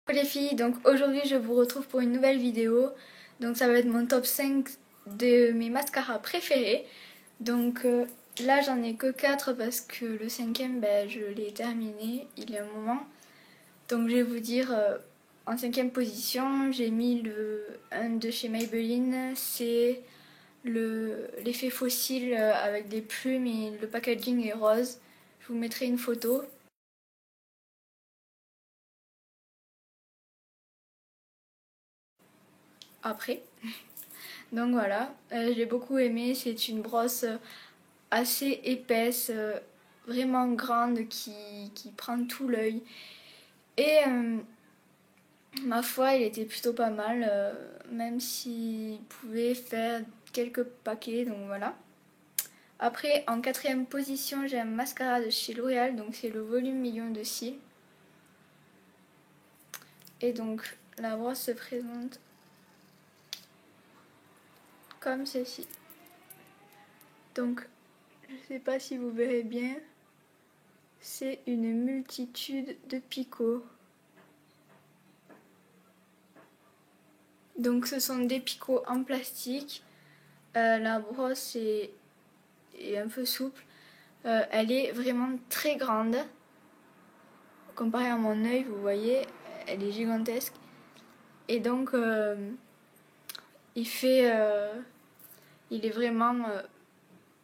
Coucou les filles, donc aujourd'hui je vous retrouve pour une nouvelle vidéo. Donc ça va être mon top 5 de mes mascaras préférés. Donc là j'en ai que 4 parce que le cinquième je l'ai terminé il y a un moment. Donc je vais vous dire en cinquième position j'ai mis un de chez Maybelline. C'est l'effet fossile avec des plumes et le packaging est rose. Je vous mettrai une photo. Après. Donc voilà, j'ai beaucoup aimé, c'est une brosse assez épaisse, vraiment grande qui prend tout l'œil. Et ma foi, il était plutôt pas mal, même s'il pouvait faire quelques paquets, donc voilà. Après, en quatrième position, j'ai un mascara de chez L'Oréal, donc c'est le volume million de cils. Et donc la brosse se présente comme ceci. Donc je sais pas si vous verrez bien, c'est une multitude de picots. Donc ce sont des picots en plastique. La brosse est un peu souple. Elle est vraiment très grande. Comparée à mon œil, vous voyez, elle est gigantesque. Et donc il est vraiment...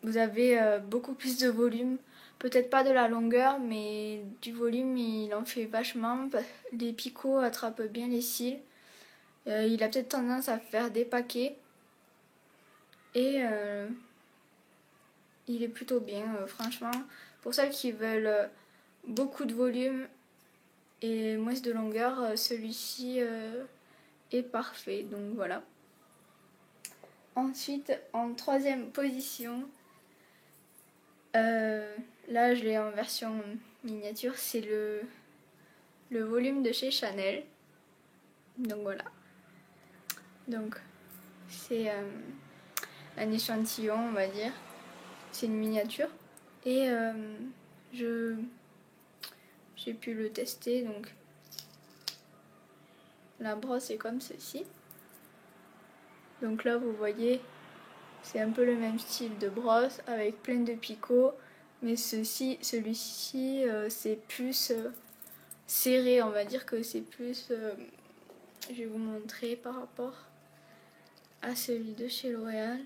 vous avez beaucoup plus de volume. Peut-être pas de la longueur, mais du volume, il en fait vachement. Les picots attrapent bien les cils. Il a peut-être tendance à faire des paquets. Et il est plutôt bien, franchement. Pour celles qui veulent beaucoup de volume et moins de longueur, celui-ci est parfait. Donc voilà. Ensuite, en troisième position, là je l'ai en version miniature, c'est le volume de chez Chanel. Donc voilà. Donc c'est un échantillon, on va dire. C'est une miniature. Et j'ai pu le tester, donc la brosse est comme ceci. Donc là vous voyez, c'est un peu le même style de brosse avec plein de picots, mais celui-ci c'est plus serré, on va dire que c'est plus, je vais vous montrer par rapport à celui de chez L'Oréal.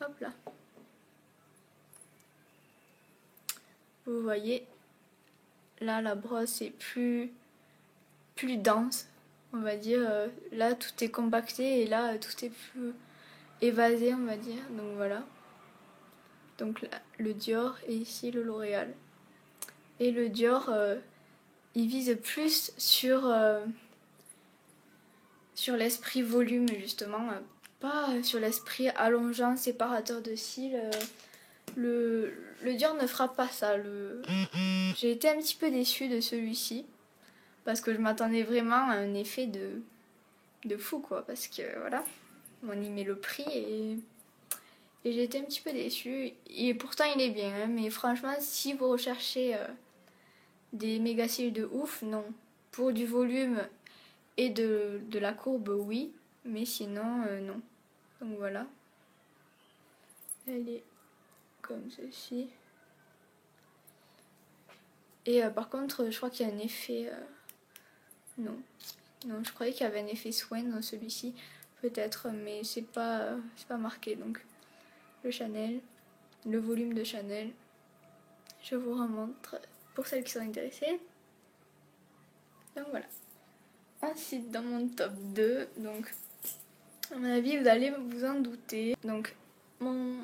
Hop là. Vous voyez, là la brosse est plus dense, on va dire. Là tout est compacté et là tout est plus évasé, on va dire. Donc voilà. Donc là, le Dior et ici le L'Oréal. Et le Dior, il vise plus sur l'esprit volume justement, pas sur l'esprit allongeant, séparateur de cils. Le Dior ne fera pas ça. J'ai été un petit peu déçue de celui-ci parce que je m'attendais vraiment à un effet de fou quoi, parce que voilà, on y met le prix et j'ai été un petit peu déçue. Et pourtant il est bien, hein, mais franchement si vous recherchez des méga cils de ouf, non. Pour du volume et de la courbe, oui, mais sinon, non. Donc voilà. Elle est comme ceci. Et par contre, je crois qu'il y a un effet... non. Non, je croyais qu'il y avait un effet soin dans celui-ci. Peut-être, mais c'est pas marqué. Donc, le Chanel, le volume de Chanel. Je vous remontre pour celles qui sont intéressées. Donc voilà. Ensuite, dans mon top 2, donc, à mon avis, vous allez vous en douter. Donc, mon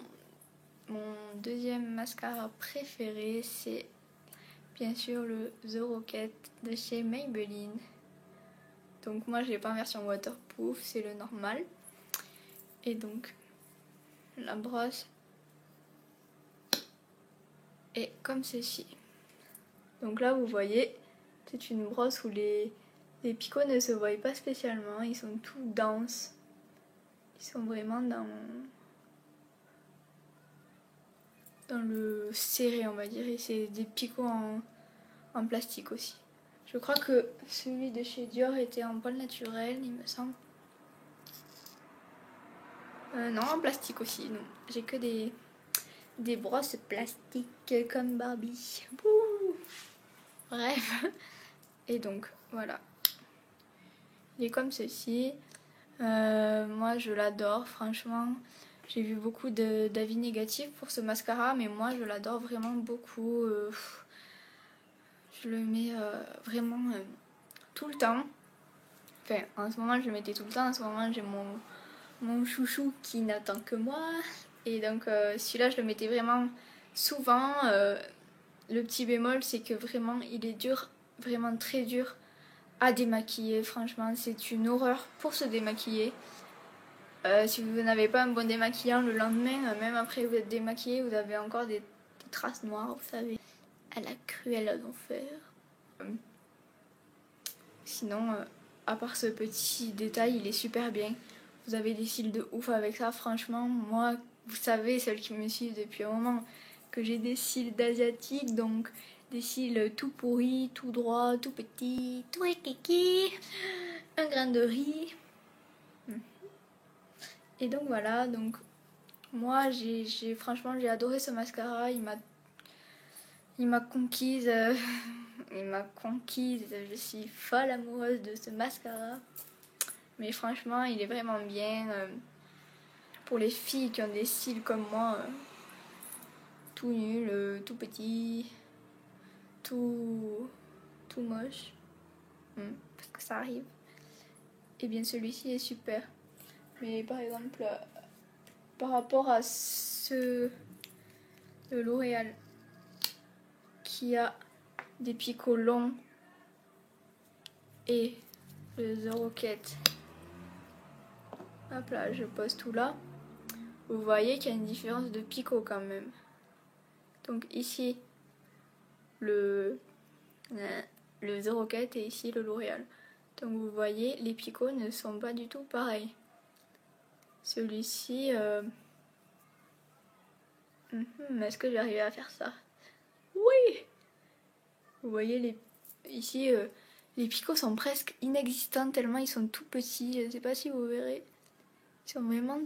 deuxième mascara préféré, c'est bien sûr le The Rocket de chez Maybelline. Donc moi, je l'ai pas en version waterproof, c'est le normal. Et donc, la brosse est comme ceci. Donc là, vous voyez, c'est une brosse où les picots ne se voient pas spécialement. Ils sont tout denses. Ils sont vraiment dans le serré, on va dire. Et c'est des picots en plastique aussi. Je crois que celui de chez Dior était en poil naturel, il me semble. Non, en plastique aussi, non. J'ai que des brosses plastiques comme Barbie. Bouh. Bref. Et donc, voilà. Il est comme ceci. Moi, je l'adore, franchement. J'ai vu beaucoup d'avis négatifs pour ce mascara, mais moi, je l'adore vraiment beaucoup. Je le mets vraiment tout le temps. Enfin, en ce moment, je le mettais tout le temps. En ce moment, j'ai mon chouchou qui n'attend que moi. Et donc, celui-là, je le mettais vraiment souvent. Le petit bémol, c'est que vraiment, il est dur, vraiment très dur à démaquiller. Franchement, c'est une horreur pour se démaquiller. Si vous n'avez pas un bon démaquillant le lendemain, même après vous êtes démaquillé, vous avez encore des traces noires, vous savez, à la cruelle d'enfer. Sinon, à part ce petit détail, il est super bien. Vous avez des cils de ouf avec ça, franchement. Moi, vous savez, celles qui me suivent depuis un moment, que j'ai des cils d'asiatique, donc des cils tout pourris, tout droits, tout petits, tout rikiki, un grain de riz. Et donc voilà, donc moi franchement j'ai adoré ce mascara, il m'a conquise, il m'a conquise, je suis folle amoureuse de ce mascara. Mais franchement, il est vraiment bien pour les filles qui ont des cils comme moi, tout nul, tout petit, tout moche, parce que ça arrive. Et bien celui-ci est super. Mais par exemple, par rapport à le L'Oréal qui a des picots longs et le The Rocket, hop là, je pose tout là, vous voyez qu'il y a une différence de picot quand même. Donc ici le The Rocket et ici le L'Oréal. Donc vous voyez, les picots ne sont pas du tout pareils. Celui-ci, est-ce que j'arrive à faire ça? Oui. Vous voyez, ici, les picots sont presque inexistants tellement ils sont tout petits. Je ne sais pas si vous verrez. Ils sont vraiment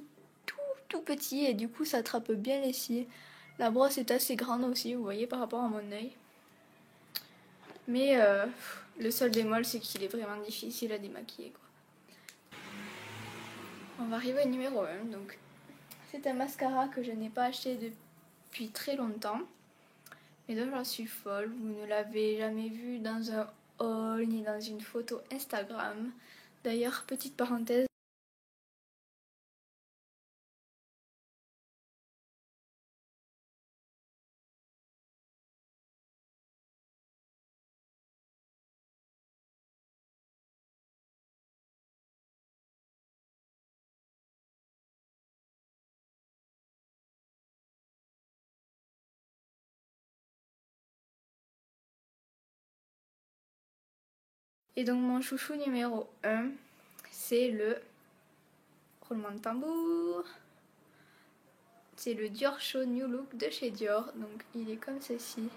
tout petits et du coup ça attrape bien les cils. La brosse est assez grande aussi, vous voyez, par rapport à mon œil. Mais le seul bémol, c'est qu'il est vraiment difficile à démaquiller, quoi. On va arriver au numéro 1. Donc, c'est un mascara que je n'ai pas acheté depuis très longtemps. Mais dont j'en suis folle. Vous ne l'avez jamais vu dans un haul ni dans une photo Instagram. D'ailleurs, petite parenthèse. Et donc mon chouchou numéro 1, c'est le roulement de tambour. C'est le Dior Show New Look de chez Dior. Donc il est comme ceci.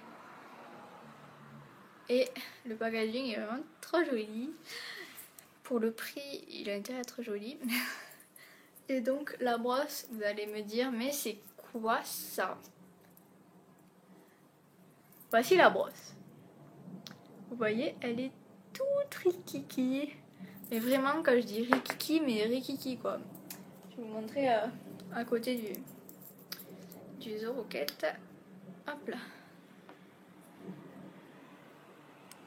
Et le packaging est vraiment trop joli. Pour le prix, il a intérêt à être joli. Et donc la brosse, vous allez me dire, mais c'est quoi ça? Voici la brosse. Vous voyez, elle est toute rikiki. Mais vraiment, quand je dis rikiki, mais rikiki quoi. Je vais vous montrer à côté du The Rocket. Hop là.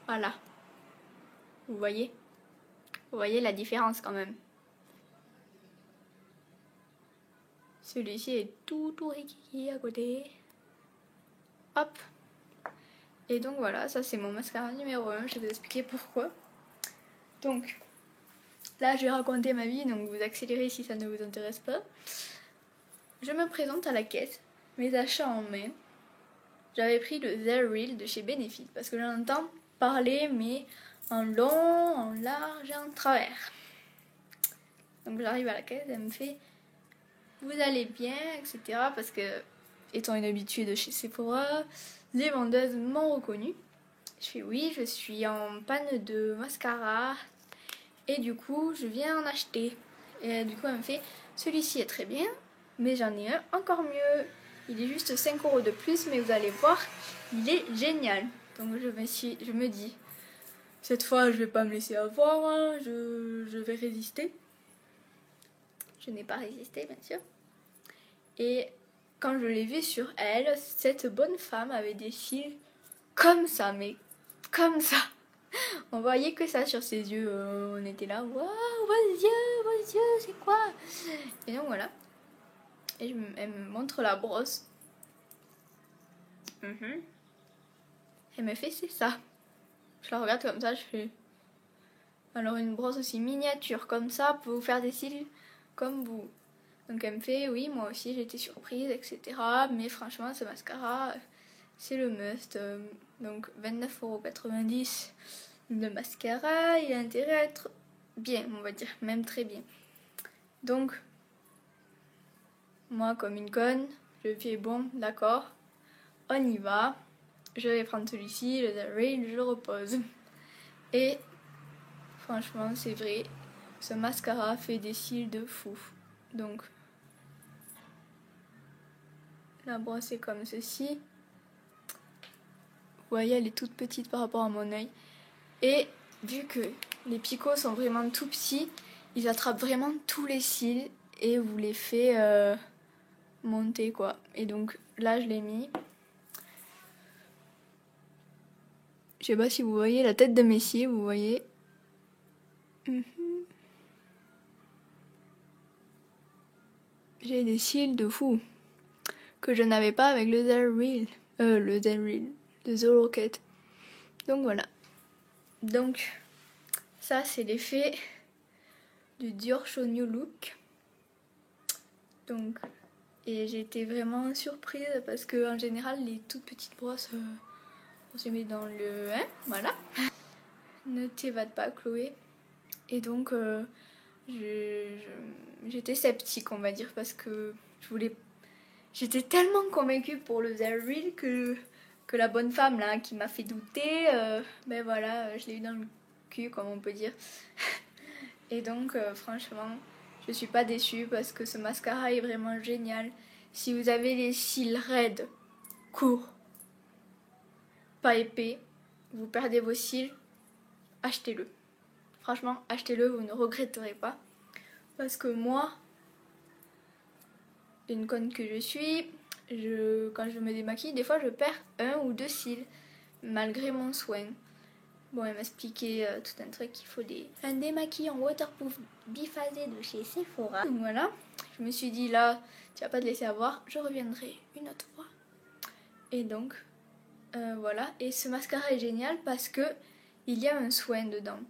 Voilà. Vous voyez? Vous voyez la différence quand même. Celui-ci est tout rikiki à côté. Hop. Et donc voilà, ça c'est mon mascara numéro 1. Je vais vous expliquer pourquoi. Donc, là je vais raconter ma vie, donc vous accélérez si ça ne vous intéresse pas. Je me présente à la caisse, mes achats en main. J'avais pris le The Real de chez Benefit parce que j'entends parler, mais en long, en large et en travers. Donc j'arrive à la caisse, elle me fait vous allez bien, etc. Parce que, étant une habituée de chez Sephora, les vendeuses m'ont reconnue. Je fais oui, je suis en panne de mascara et du coup je viens en acheter. Et du coup elle me fait celui-ci est très bien mais j'en ai un encore mieux. Il est juste 5 € de plus mais vous allez voir, il est génial. Donc je me dis cette fois je vais pas me laisser avoir, hein, je vais résister. Je n'ai pas résisté bien sûr. Et quand je l'ai vu sur elle, cette bonne femme avait des cils comme ça, mais comme ça. On voyait que ça sur ses yeux. On était là, waouh, vos yeux, c'est quoi? Et donc voilà. Et elle me montre la brosse. Elle me fait, c'est ça. Je la regarde comme ça, je fais. Alors une brosse aussi miniature comme ça pour vous faire des cils comme vous. Donc elle me fait, oui, moi aussi j'ai été surprise, etc. Mais franchement, ce mascara, c'est le must. Donc 29,90 € de mascara, il a intérêt à être bien, on va dire, même très bien. Donc, moi comme une conne, je fais bon, d'accord, on y va. Je vais prendre celui-ci, le The Real, je le repose. Et franchement, c'est vrai, ce mascara fait des cils de fou. Donc, la brosse est comme ceci. Vous voyez, elle est toute petite par rapport à mon œil. Et vu que les picots sont vraiment tout petits, ils attrapent vraiment tous les cils et vous les fait monter quoi. Et donc là, je l'ai mis. Je sais pas si vous voyez la tête de mes cils, vous voyez. J'ai des cils de fou que je n'avais pas avec le The Rocket. Donc voilà. Donc ça c'est l'effet du Dior Show New Look. Donc et j'ai été vraiment surprise parce que en général les toutes petites brosses on se met dans le voilà. Ne t'évade pas Chloé. Et donc j'étais sceptique on va dire parce que j'étais tellement convaincue pour le The Real que la bonne femme là qui m'a fait douter, ben voilà, je l'ai eu dans le cul comme on peut dire. Et donc franchement, je suis pas déçue parce que ce mascara est vraiment génial. Si vous avez les cils raides, courts, pas épais, vous perdez vos cils, achetez-le. Franchement, achetez-le, vous ne regretterez pas. Parce que moi, une conne que je suis, quand je me démaquille, des fois je perds 1 ou 2 cils, malgré mon soin. Bon, elle m'a expliqué tout un truc, il faut un démaquillant waterproof biphasé de chez Sephora. Donc voilà, je me suis dit là, tu vas pas te laisser avoir, je reviendrai une autre fois. Et donc, voilà. Et ce mascara est génial parce que il y a un soin dedans.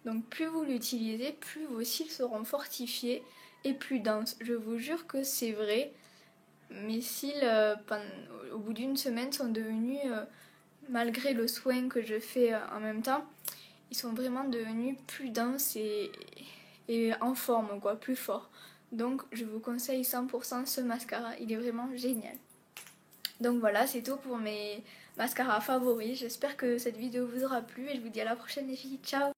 Donc plus vous l'utilisez, plus vos cils seront fortifiés et plus denses. Je vous jure que c'est vrai. Mes cils, au bout d'une semaine, sont devenus, malgré le soin que je fais en même temps, ils sont vraiment devenus plus denses et en forme, quoi, plus forts. Donc je vous conseille 100% ce mascara, il est vraiment génial. Donc voilà, c'est tout pour mes mascaras favoris. J'espère que cette vidéo vous aura plu et je vous dis à la prochaine les filles. Ciao!